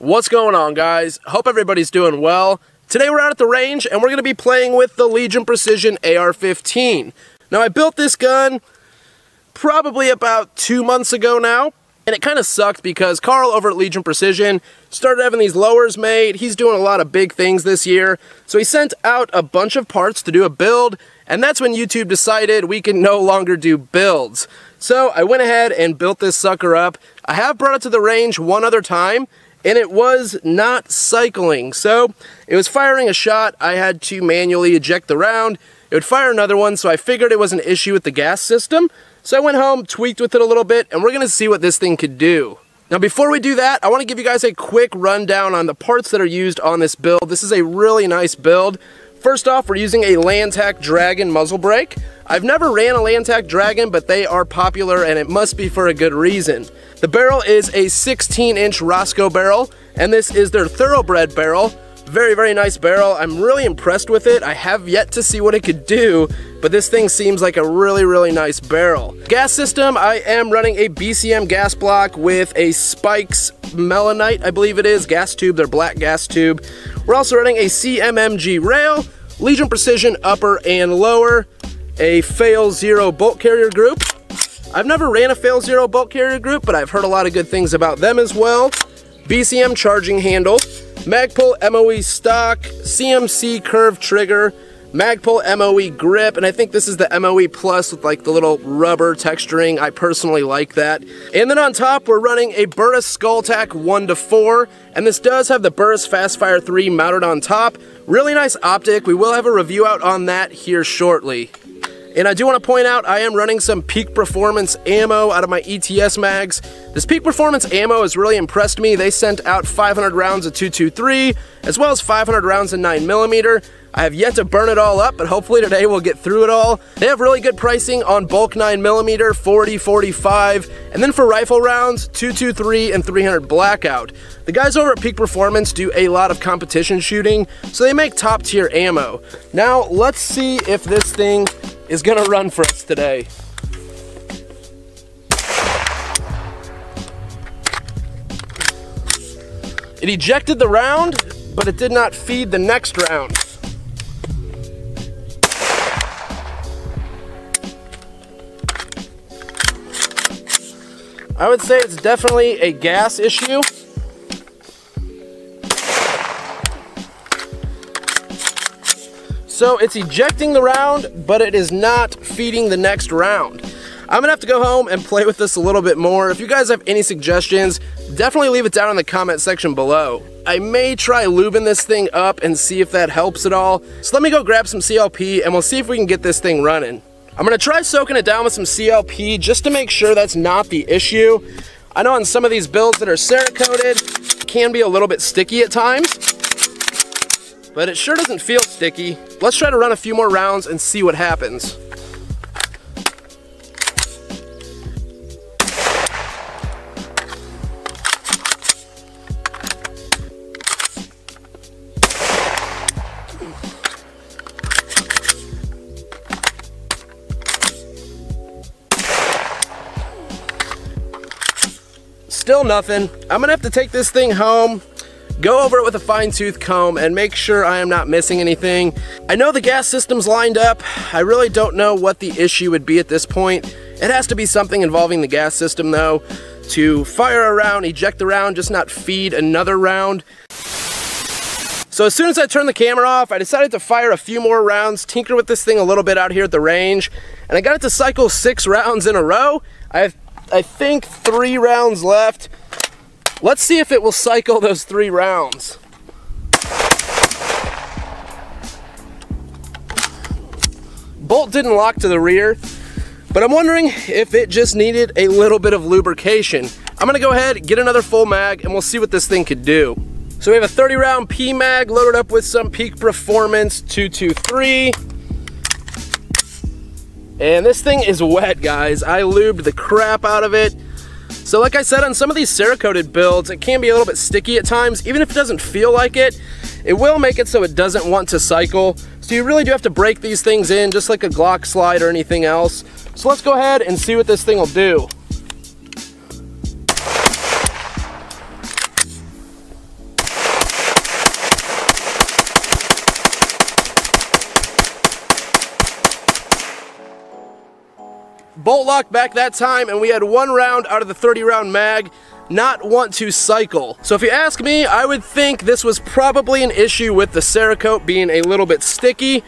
What's going on, guys? Hope everybody's doing well. Today we're out at the range and we're going to be playing with the Legion Precision AR15. Now I built this gun probably about 2 months ago now, and it kind of sucked because Carl over at Legion Precision started having these lowers made. He's doing a lot of big things this year, so he sent out a bunch of parts to do a build, and that's when YouTube decided we can no longer do builds. So I went ahead and built this sucker up. I have brought it to the range one other time, and it was not cycling. So it was firing a shot, I had to manually eject the round. It would fire another one, so I figured it was an issue with the gas system. So I went home, tweaked with it a little bit, and we're gonna see what this thing could do. Now before we do that, I wanna give you guys a quick rundown on the parts that are used on this build. This is a really nice build. First off, we're using a Lantac Dragon muzzle brake. I've never ran a Lantac Dragon, but they are popular and it must be for a good reason. The barrel is a 16-inch Roscoe barrel, and this is their Thoroughbred barrel. Very, very nice barrel. I'm really impressed with it. I have yet to see what it could do, but this thing seems like a really, really nice barrel. Gas system, I am running a BCM gas block with a Spikes Melanite, I believe it is, gas tube, their black gas tube. We're also running a CMMG rail, Legion Precision upper and lower, a Fail Zero bolt carrier group. I've never ran a Fail Zero bolt carrier group, but I've heard a lot of good things about them as well. BCM charging handle, Magpul MOE stock, CMC curved trigger, Magpul MOE grip, and I think this is the MOE Plus with like the little rubber texturing. I personally like that. And then on top, we're running a Burris Skulltac 1-4, and this does have the Burris Fastfire 3 mounted on top. Really nice optic. We will have a review out on that here shortly. And I do want to point out, I am running some Peak Performance ammo out of my ETS mags. This Peak Performance ammo has really impressed me. They sent out 500 rounds of 223, as well as 500 rounds of 9mm. I have yet to burn it all up, but hopefully today we'll get through it all. They have really good pricing on bulk 9mm, 40, 45, and then for rifle rounds, 223 and 300 Blackout. The guys over at Peak Performance do a lot of competition shooting, so they make top tier ammo. Now, let's see if this thing is gonna run for us today. It ejected the round, but it did not feed the next round. I would say it's definitely a gas issue. So it's ejecting the round, but it is not feeding the next round. I'm gonna have to go home and play with this a little bit more. If you guys have any suggestions, definitely leave it down in the comment section below. I may try lubing this thing up and see if that helps at all. So let me go grab some CLP and we'll see if we can get this thing running. I'm gonna try soaking it down with some CLP just to make sure that's not the issue. I know on some of these builds that are Cerakoted, it can be a little bit sticky at times, but it sure doesn't feel sticky. Let's try to run a few more rounds and see what happens. Still nothing. I'm gonna have to take this thing home, go over it with a fine-tooth comb and make sure I am not missing anything. I know the gas system's lined up. I really don't know what the issue would be at this point. It has to be something involving the gas system though, to fire a round, eject the round, just not feed another round. So as soon as I turned the camera off, I decided to fire a few more rounds, tinker with this thing a little bit out here at the range, and I got it to cycle 6 rounds in a row. I think 3 rounds left. Let's see if it will cycle those 3 rounds. Bolt didn't lock to the rear, but I'm wondering if it just needed a little bit of lubrication. I'm gonna go ahead, get another full mag, and we'll see what this thing could do. So we have a 30 round P mag loaded up with some Peak Performance 223. And this thing is wet, guys. I lubed the crap out of it. So like I said, on some of these Cerakoted builds, it can be a little bit sticky at times. Even if it doesn't feel like it, it will make it so it doesn't want to cycle. So you really do have to break these things in, just like a Glock slide or anything else. So let's go ahead and see what this thing will do. bolt lock back that time, and we had 1 round out of the 30 round mag not want to cycle. So if you ask me, I would think this was probably an issue with the Cerakote being a little bit sticky,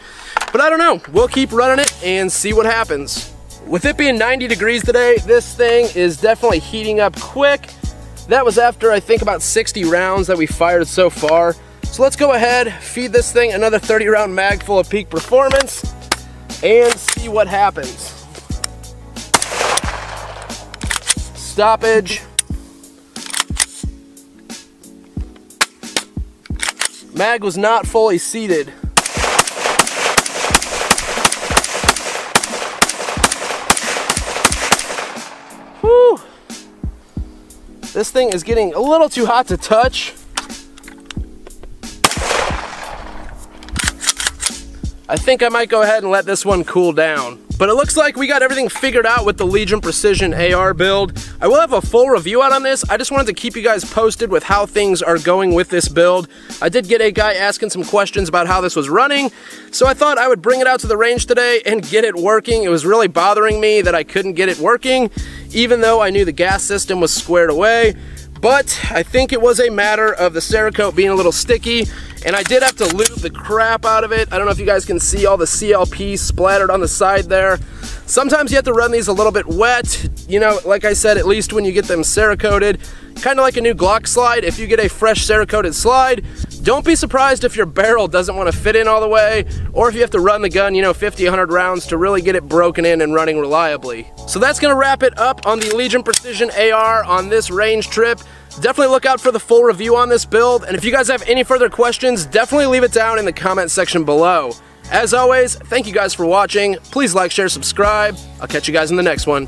but I don't know. We'll keep running it and see what happens. With it being 90 degrees today, this thing is definitely heating up quick. That was after I think about 60 rounds that we fired so far. So let's go ahead, feed this thing another 30 round mag full of peak performance and see what happens. Stoppage. Mag was not fully seated. Whew. This thing is getting a little too hot to touch. I think I might go ahead and let this one cool down. But it looks like we got everything figured out with the Legion Precision AR build. I will have a full review out on this. I just wanted to keep you guys posted with how things are going with this build. I did get a guy asking some questions about how this was running, so I thought I would bring it out to the range today and get it working. It was really bothering me that I couldn't get it working, even though I knew the gas system was squared away. But I think it was a matter of the Cerakote being a little sticky, and I did have to lube the crap out of it. I don't know if you guys can see all the CLP splattered on the side there. Sometimes you have to run these a little bit wet. You know, like I said, at least when you get them Cerakoted, kind of like a new Glock slide. If you get a fresh Cerakoted slide, don't be surprised if your barrel doesn't want to fit in all the way, or if you have to run the gun, you know, 50, 100 rounds to really get it broken in and running reliably. So that's going to wrap it up on the Legion Precision AR on this range trip. Definitely look out for the full review on this build, and if you guys have any further questions, definitely leave it down in the comment section below. As always, thank you guys for watching. Please like, share, subscribe. I'll catch you guys in the next one.